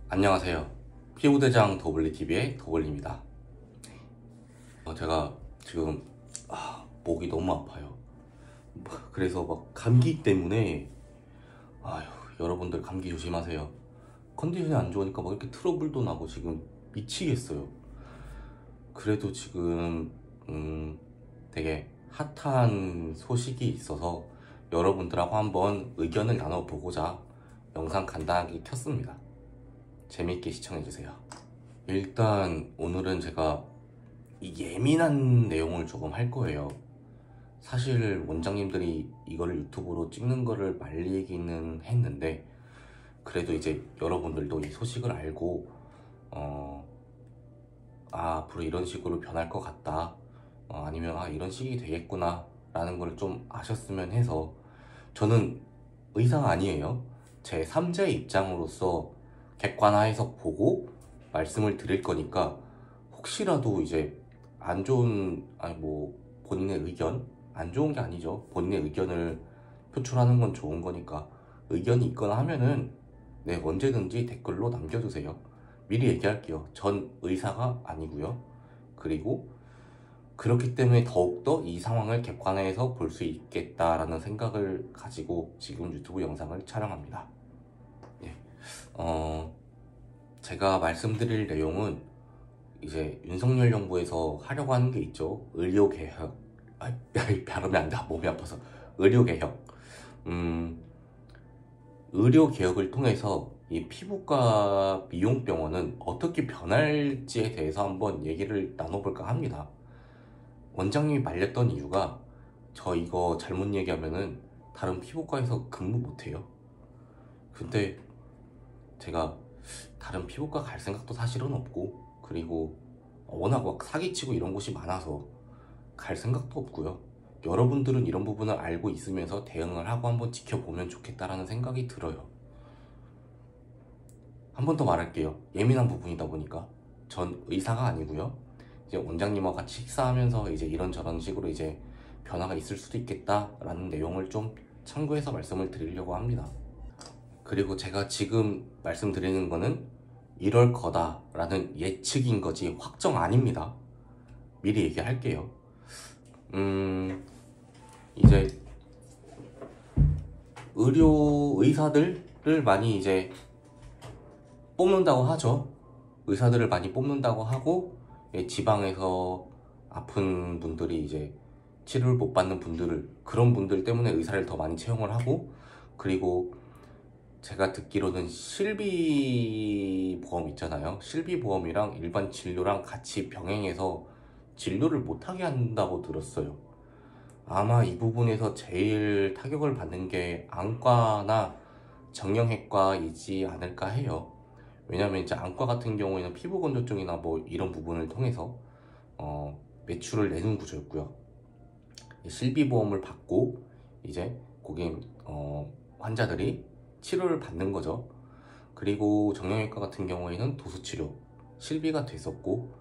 안녕하세요. 피부대장 더블리TV의 더블리입니다. 제가 지금 목이 너무 아파요. 그래서 막 감기 때문에 아휴, 여러분들 감기 조심하세요. 컨디션이 안 좋으니까 막 이렇게 트러블도 나고 지금 미치겠어요. 그래도 지금 되게 핫한 소식이 있어서 여러분들하고 한번 의견을 나눠보고자 영상 간단하게 켰습니다. 재밌게 시청해주세요. 일단 오늘은 제가 이 예민한 내용을 조금 할 거예요. 사실 원장님들이 이거를 유튜브로 찍는 거를 말리기는 했는데 그래도 이제 여러분들도 이 소식을 알고 앞으로 이런 식으로 변할 것 같다, 아니면 이런 식이 되겠구나 라는 걸 좀 아셨으면 해서. 저는 의사가 아니에요. 제 3자의 입장으로서 객관화해서 보고 말씀을 드릴 거니까, 혹시라도 이제 안 좋은, 본인의 의견, 안 좋은 게 아니죠. 본인의 의견을 표출하는 건 좋은 거니까 의견이 있거나 하면은 네, 언제든지 댓글로 남겨주세요. 미리 얘기할게요. 전 의사가 아니고요. 그리고 그렇기 때문에 더욱더 이 상황을 객관화해서 볼 수 있겠다라는 생각을 가지고 지금 유튜브 영상을 촬영합니다. 네. 제가 말씀드릴 내용은 이제 윤석열 정부에서 하려고 하는 게 있죠. 의료개혁. 발음이 안 돼. 몸이 아파서. 의료개혁. 의료개혁을 통해서 이 피부과 미용병원은 어떻게 변할지에 대해서 한번 얘기를 나눠볼까 합니다. 원장님이 말렸던 이유가, 저 이거 잘못 얘기하면은 다른 피부과에서 근무 못해요. 근데 제가 다른 피부과 갈 생각도 사실은 없고, 그리고 워낙 막 사기치고 이런 곳이 많아서 갈 생각도 없고요. 여러분들은 이런 부분을 알고 있으면서 대응을 하고 한번 지켜보면 좋겠다라는 생각이 들어요. 한 번 더 말할게요. 예민한 부분이다 보니까 전 의사가 아니고요. 이제 원장님과 같이 식사하면서 이제 이런저런 식으로 이제 변화가 있을 수도 있겠다라는 내용을 좀 참고해서 말씀을 드리려고 합니다. 그리고 제가 지금 말씀드리는 거는 이럴 거다라는 예측인 거지 확정 아닙니다. 미리 얘기할게요. 이제 의사들을 많이 이제 뽑는다고 하죠. 의사들을 많이 뽑는다고 하고, 지방에서 아픈 분들이 이제 치료를 못 받는 분들을, 그런 분들 때문에 의사를 더 많이 채용을 하고, 그리고 제가 듣기로는 실비보험 있잖아요. 실비보험이랑 일반 진료랑 같이 병행해서 진료를 못하게 한다고 들었어요. 아마 이 부분에서 제일 타격을 받는 게 안과나 정형외과이지 않을까 해요. 왜냐면 이제 안과 같은 경우에는 피부 건조증이나 뭐 이런 부분을 통해서 매출을 내는 구조였고요. 실비보험을 받고 이제 고객 환자들이 치료를 받는 거죠. 그리고 정형외과 같은 경우에는 도수치료 실비가 됐었고,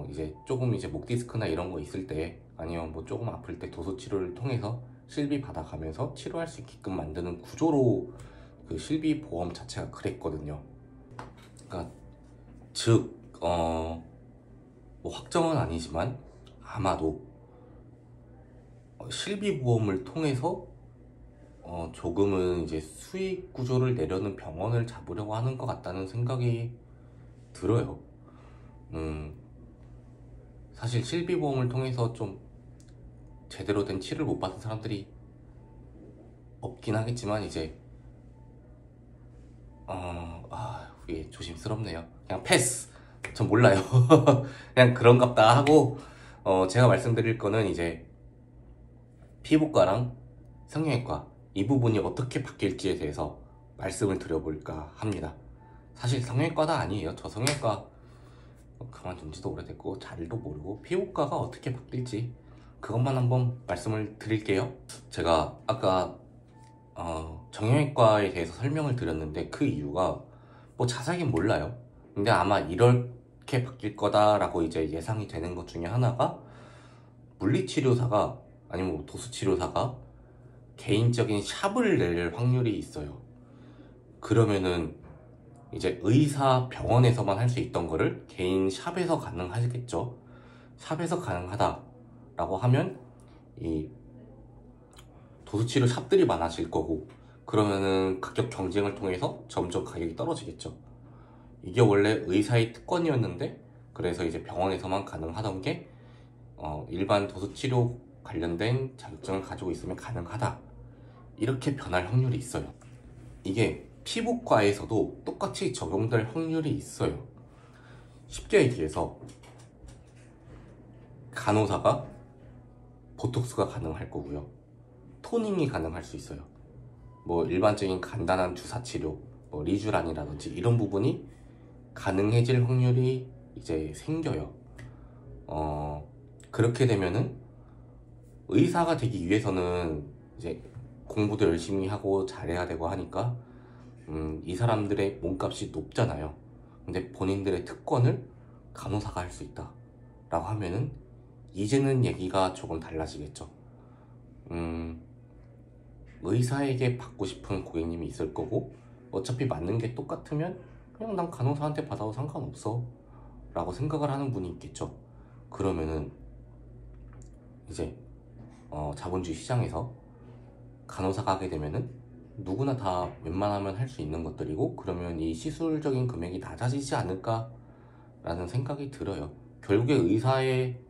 이제 조금 이제 목 디스크나 이런 거 있을 때, 아니면 뭐 조금 아플 때 도수치료를 통해서 실비 받아가면서 치료할 수 있게끔 만드는 구조로 그 실비보험 자체가 그랬거든요. 그러니까 즉 뭐 확정은 아니지만 아마도 실비보험을 통해서 조금은 이제 수익 구조를 내려는 병원을 잡으려고 하는 것 같다는 생각이 들어요. 사실 실비보험을 통해서 좀 제대로 된 치료를 못 받은 사람들이 없긴 하겠지만, 이제 이게 조심스럽네요. 그냥 패스. 전 몰라요. 그냥 그런갑다 하고, 제가 말씀드릴 거는 이제 피부과랑 성형외과 이 부분이 어떻게 바뀔지에 대해서 말씀을 드려볼까 합니다. 사실 성형외과도 아니에요. 저 성형외과 그만둔 지도 오래됐고 잘도 모르고, 피부과가 어떻게 바뀔지 그것만 한번 말씀을 드릴게요. 제가 아까 정형외과에 대해서 설명을 드렸는데 그 이유가 뭐 자세히 몰라요. 근데 아마 이렇게 바뀔 거다라고 이제 예상이 되는 것 중에 하나가, 물리치료사가 아니면 뭐 도수치료사가 개인적인 샵을 낼 확률이 있어요. 그러면은 이제 의사 병원에서만 할 수 있던 거를 개인 샵에서 가능하겠죠. 샵에서 가능하다라고 하면 이 도수치료 샵들이 많아질 거고, 그러면은 가격 경쟁을 통해서 점점 가격이 떨어지겠죠. 이게 원래 의사의 특권이었는데, 그래서 이제 병원에서만 가능하던 게 일반 도수치료 관련된 자격증을 가지고 있으면 가능하다, 이렇게 변할 확률이 있어요. 이게 피부과에서도 똑같이 적용될 확률이 있어요. 쉽게 얘기해서 간호사가 보톡스가 가능할 거고요, 토닝이 가능할 수 있어요. 뭐 일반적인 간단한 주사 치료, 뭐 리쥬란이라든지 이런 부분이 가능해질 확률이 이제 생겨요. 그렇게 되면은 의사가 되기 위해서는 이제 공부도 열심히 하고 잘해야 되고 하니까 이 사람들의 몸값이 높잖아요. 근데 본인들의 특권을 간호사가 할 수 있다 라고 하면은 이제는 얘기가 조금 달라지겠죠. 의사에게 받고 싶은 고객님이 있을 거고, 어차피 맞는 게 똑같으면 그냥 난 간호사한테 받아도 상관없어 라고 생각을 하는 분이 있겠죠. 그러면은 이제 자본주의 시장에서 간호사가 하게 되면은 누구나 다 웬만하면 할 수 있는 것들이고, 그러면 이 시술적인 금액이 낮아지지 않을까 라는 생각이 들어요. 결국에 의사의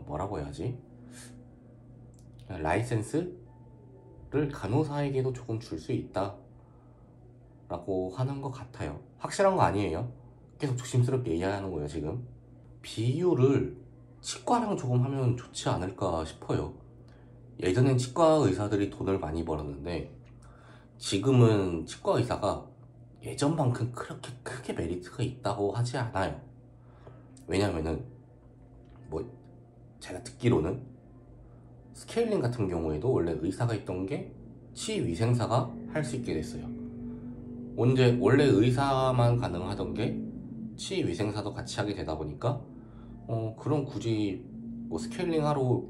뭐라고 해야지, 라이센스를 간호사에게도 조금 줄 수 있다 라고 하는 것 같아요. 확실한 거 아니에요. 계속 조심스럽게 이해하는 거예요. 지금 비교를 치과랑 조금 하면 좋지 않을까 싶어요. 예전엔 치과 의사들이 돈을 많이 벌었는데, 지금은 치과 의사가 예전만큼 그렇게 크게 메리트가 있다고 하지 않아요. 왜냐면은 뭐 제가 듣기로는 스케일링 같은 경우에도 원래 의사가 있던 게 치위생사가 할 수 있게 됐어요. 원래 의사만 가능하던 게 치위생사도 같이 하게 되다 보니까 그럼 굳이 뭐 스케일링 하러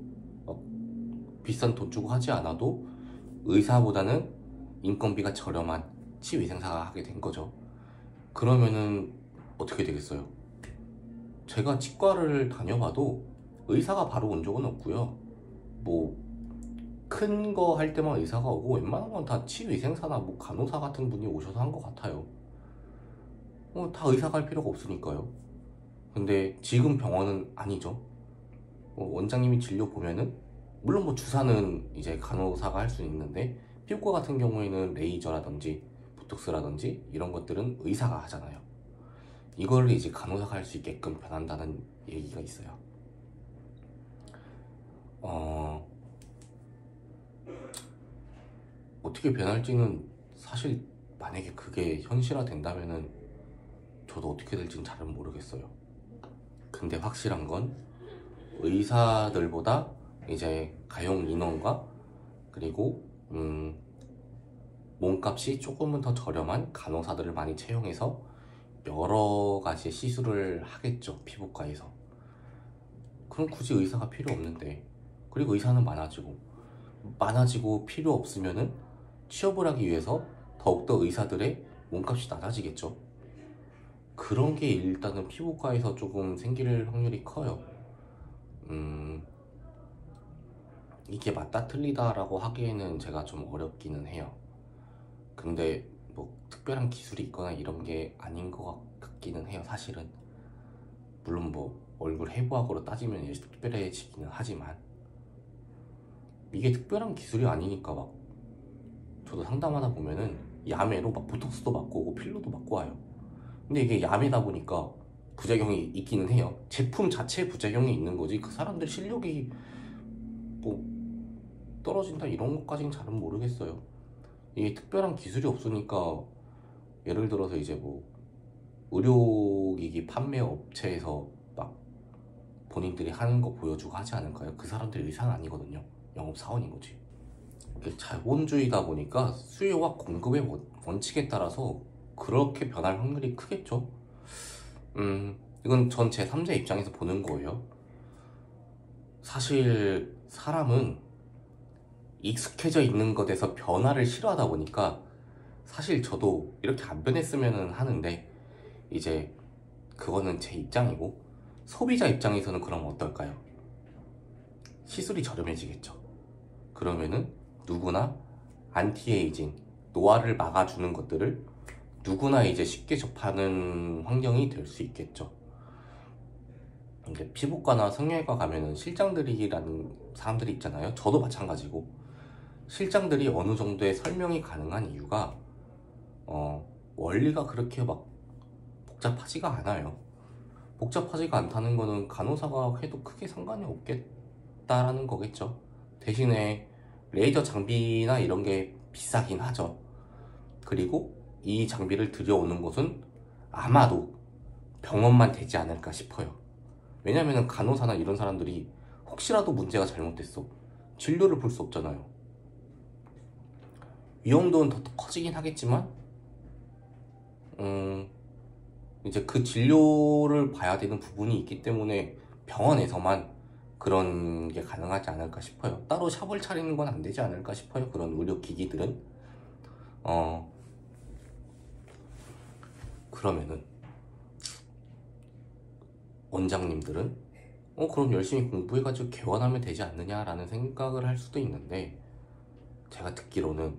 비싼 돈 주고 하지 않아도 의사보다는 인건비가 저렴한 치위생사가 하게 된 거죠. 그러면은 어떻게 되겠어요? 제가 치과를 다녀봐도 의사가 바로 온 적은 없고요. 뭐 큰 거 할 때만 의사가 오고, 웬만한 건 다 치위생사나 뭐 간호사 같은 분이 오셔서 한 것 같아요. 다 의사가 할 필요가 없으니까요. 근데 지금 병원은 아니죠. 원장님이 진료 보면은, 물론 뭐 주사는 이제 간호사가 할 수 있는데, 피부과 같은 경우에는 레이저라든지 보톡스라든지 이런 것들은 의사가 하잖아요. 이걸 이제 간호사가 할 수 있게끔 변한다는 얘기가 있어요. 어떻게 변할지는 사실, 만약에 그게 현실화 된다면은 저도 어떻게 될지는 잘은 모르겠어요. 근데 확실한 건 의사들보다 이제 가용 인원과, 그리고 몸값이 조금은 더 저렴한 간호사들을 많이 채용해서 여러 가지 시술을 하겠죠, 피부과에서. 그럼 굳이 의사가 필요 없는데, 그리고 의사는 많아지고 필요 없으면은 취업을 하기 위해서 더욱더 의사들의 몸값이 낮아지겠죠. 그런 게 일단은 피부과에서 조금 생길 확률이 커요. 이게 맞다 틀리다라고 하기에는 제가 좀 어렵기는 해요. 근데 뭐 특별한 기술이 있거나 이런 게 아닌 것 같기는 해요, 사실은. 물론 뭐 얼굴 해부학으로 따지면 이제 특별해지기는 하지만, 이게 특별한 기술이 아니니까 막 저도 상담하다 보면은 야매로 막 보톡스도 맞고 오고 필러도 맞고 와요. 근데 이게 야매다 보니까 부작용이 있기는 해요. 제품 자체에 부작용이 있는 거지, 그 사람들 실력이 뭐 떨어진다 이런 것까지는 잘은 모르겠어요. 이게 특별한 기술이 없으니까, 예를 들어서 이제 뭐 의료기기 판매 업체에서 막 본인들이 하는 거 보여주고 하지 않을까요? 그 사람들이 의사는 아니거든요. 영업사원인 거지. 이게 자본주의다 보니까 수요와 공급의 원칙에 따라서 그렇게 변할 확률이 크겠죠. 이건 전 제3자 입장에서 보는 거예요. 사실 사람은 익숙해져 있는 것에서 변화를 싫어하다 보니까 사실 저도 이렇게 안 변했으면 하는데 이제 그거는 제 입장이고, 소비자 입장에서는 그럼 어떨까요? 시술이 저렴해지겠죠. 그러면은 누구나 안티에이징, 노화를 막아주는 것들을 누구나 이제 쉽게 접하는 환경이 될 수 있겠죠. 이제 피부과나 성형외과 가면은 실장들이라는 사람들이 있잖아요. 저도 마찬가지고, 실장들이 어느 정도의 설명이 가능한 이유가 원리가 그렇게 막 복잡하지가 않아요. 복잡하지가 않다는 거는 간호사가 해도 크게 상관이 없겠다라는 거겠죠. 대신에 레이저 장비나 이런 게 비싸긴 하죠. 그리고 이 장비를 들여오는 곳은 아마도 병원만 되지 않을까 싶어요. 왜냐면은 간호사나 이런 사람들이 혹시라도 문제가 잘못됐어, 진료를 볼 수 없잖아요. 위험도는 더 커지긴 하겠지만 이제 그 진료를 봐야 되는 부분이 있기 때문에 병원에서만 그런 게 가능하지 않을까 싶어요. 따로 샵을 차리는 건 안 되지 않을까 싶어요. 그런 의료기기들은. 그러면은 원장님들은 그럼 열심히 공부해가지고 개원하면 되지 않느냐라는 생각을 할 수도 있는데, 제가 듣기로는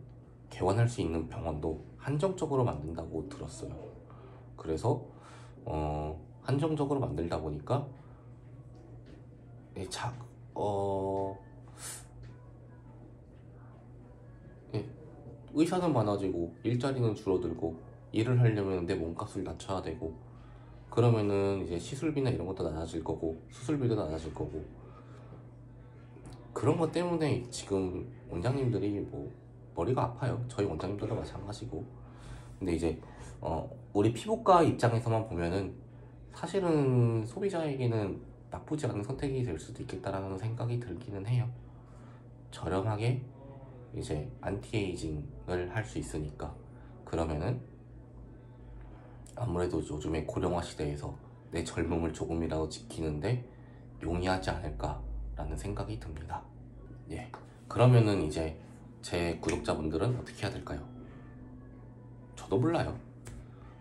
개원할 수 있는 병원도 한정적으로 만든다고 들었어요. 그래서 한정적으로 만들다 보니까 의사는 많아지고 일자리는 줄어들고, 일을 하려면 내 몸값을 낮춰야 되고, 그러면은 이제 시술비나 이런 것도 낮아질 거고 수술비도 낮아질 거고, 그런 것 때문에 지금 원장님들이 뭐 머리가 아파요. 저희 원장님들도 마찬가지고. 근데 이제 우리 피부과 입장에서만 보면은 사실은 소비자에게는 나쁘지 않은 선택이 될 수도 있겠다라는 생각이 들기는 해요. 저렴하게 이제 안티에이징을 할 수 있으니까. 그러면은 아무래도 요즘에 고령화 시대에서 내 젊음을 조금이라도 지키는데 용이하지 않을까라는 생각이 듭니다. 예. 그러면은 이제 제 구독자분들은 어떻게 해야 될까요? 저도 몰라요.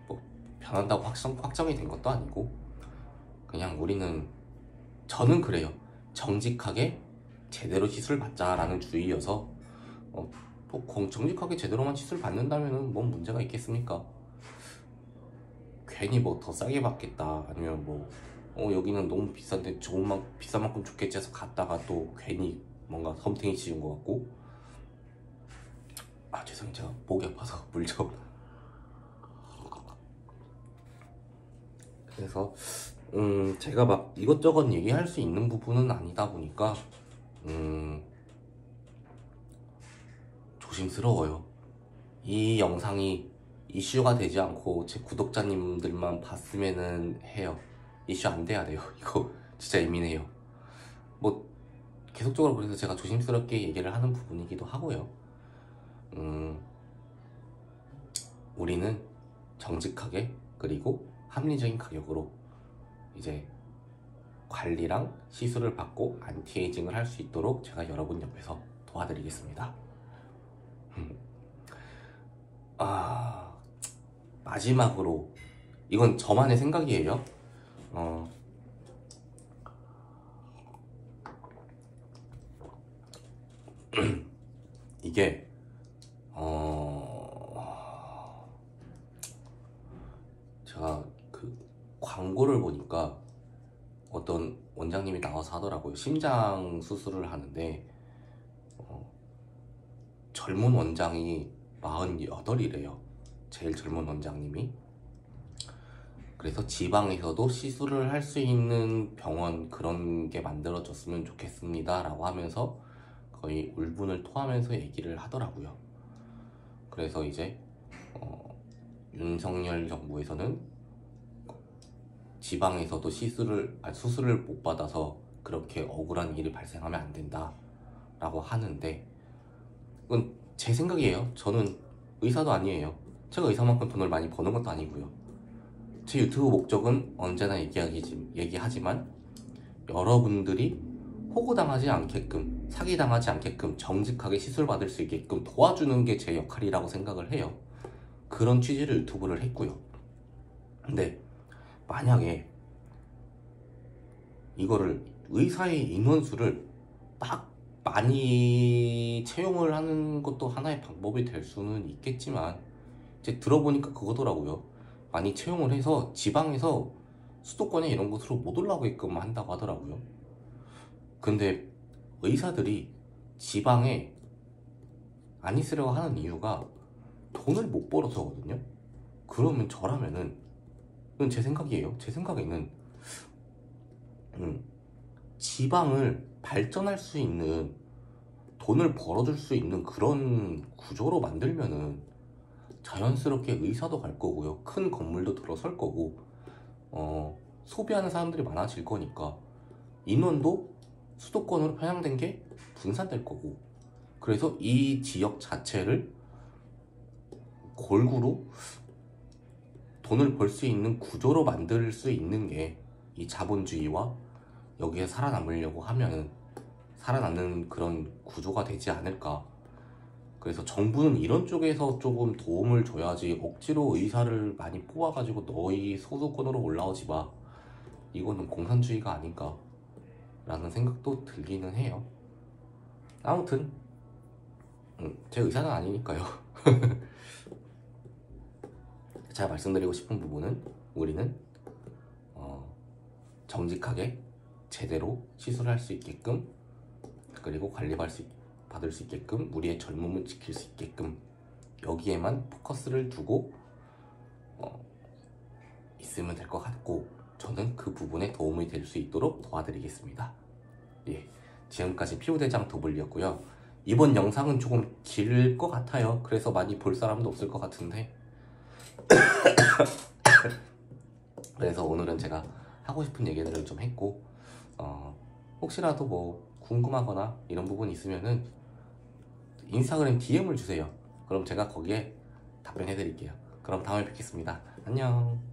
뭐 변한다고 확정이 된 것도 아니고, 그냥 저는 그래요. 정직하게 제대로 시술 받자라는 주의여서 정직하게 제대로만 시술 받는다면은 뭔 문제가 있겠습니까? 괜히 뭐 더 싸게 받겠다, 아니면 뭐 여기는 너무 비싼데 비싼 만큼 좋겠지 해서 갔다가 또 괜히 뭔가 섬탱이 씌운 것 같고. 죄송해요. 제가 목이 아파서 물 좀. 그래서 제가 막 이것저것 얘기할 수 있는 부분은 아니다 보니까 조심스러워요. 이 영상이 이슈가 되지 않고 제 구독자님들만 봤으면은 해요. 이슈 안 돼야 돼요. 이거 진짜 예민해요. 뭐 계속적으로 그래서 제가 조심스럽게 얘기를 하는 부분이기도 하고요. 우리는 정직하게 그리고 합리적인 가격으로 이제 관리랑 시술을 받고 안티에이징을 할 수 있도록 제가 여러분 옆에서 도와드리겠습니다. 마지막으로, 이건 저만의 생각이에요. 이게 제가 그 광고를 보니까 어떤 원장님이 나와서 하더라고요. 심장 수술을 하는데 젊은 원장이 48이래요. 제일 젊은 원장님이. 그래서 지방에서도 시술을 할 수 있는 병원 그런 게 만들어졌으면 좋겠습니다 라고 하면서 거의 울분을 토하면서 얘기를 하더라고요. 그래서 이제 윤석열 정부에서는 지방에서도 수술을 못 받아서 그렇게 억울한 일이 발생하면 안 된다 라고 하는데, 그건 제 생각이에요. 저는 의사도 아니에요. 제가 의사만큼 돈을 많이 버는 것도 아니고요. 제 유튜브 목적은 언제나 얘기하지만 여러분들이 호구당하지 않게끔, 사기당하지 않게끔 정직하게 시술 받을 수 있게끔 도와주는 게 제 역할이라고 생각을 해요. 그런 취지로 유튜브를 했고요. 근데 만약에 이거를 의사의 인원수를 막 많이 채용을 하는 것도 하나의 방법이 될 수는 있겠지만, 이제 들어보니까 그거더라고요. 많이 채용을 해서 지방에서 수도권에 이런 곳으로 못 올라오게끔 한다고 하더라고요. 근데 의사들이 지방에 안 있으려고 하는 이유가 돈을 못 벌어서거든요. 그러면 저라면은, 이건 제 생각이에요. 제 생각에는 지방을 발전할 수 있는, 돈을 벌어줄 수 있는 그런 구조로 만들면은 자연스럽게 의사도 갈 거고요, 큰 건물도 들어설 거고, 소비하는 사람들이 많아질 거니까 인원도 수도권으로 편향된 게 분산될 거고, 그래서 이 지역 자체를 골고루 돈을 벌 수 있는 구조로 만들 수 있는 게 이 자본주의와 여기에 살아남으려고 하면은 살아남는 그런 구조가 되지 않을까. 그래서 정부는 이런 쪽에서 조금 도움을 줘야지, 억지로 의사를 많이 뽑아가지고 너희 소수권으로 올라오지 마, 이거는 공산주의가 아닌가 라는 생각도 들기는 해요. 아무튼 제 의사는 아니니까요. 제가 말씀드리고 싶은 부분은, 우리는 정직하게 제대로 시술할 수 있게끔, 그리고 받을 수 있게끔, 우리의 젊음을 지킬 수 있게끔 여기에만 포커스를 두고 있으면 될 것 같고, 저는 그 부분에 도움이 될 수 있도록 도와드리겠습니다. 예, 지금까지 피부대장 도블이었고요. 이번 영상은 조금 길 것 같아요. 그래서 많이 볼 사람도 없을 것 같은데 그래서 오늘은 제가 하고 싶은 얘기들을 좀 했고, 혹시라도 뭐 궁금하거나 이런 부분이 있으면은 인스타그램 DM을 주세요. 그럼 제가 거기에 답변해 드릴게요. 그럼 다음에 뵙겠습니다. 안녕.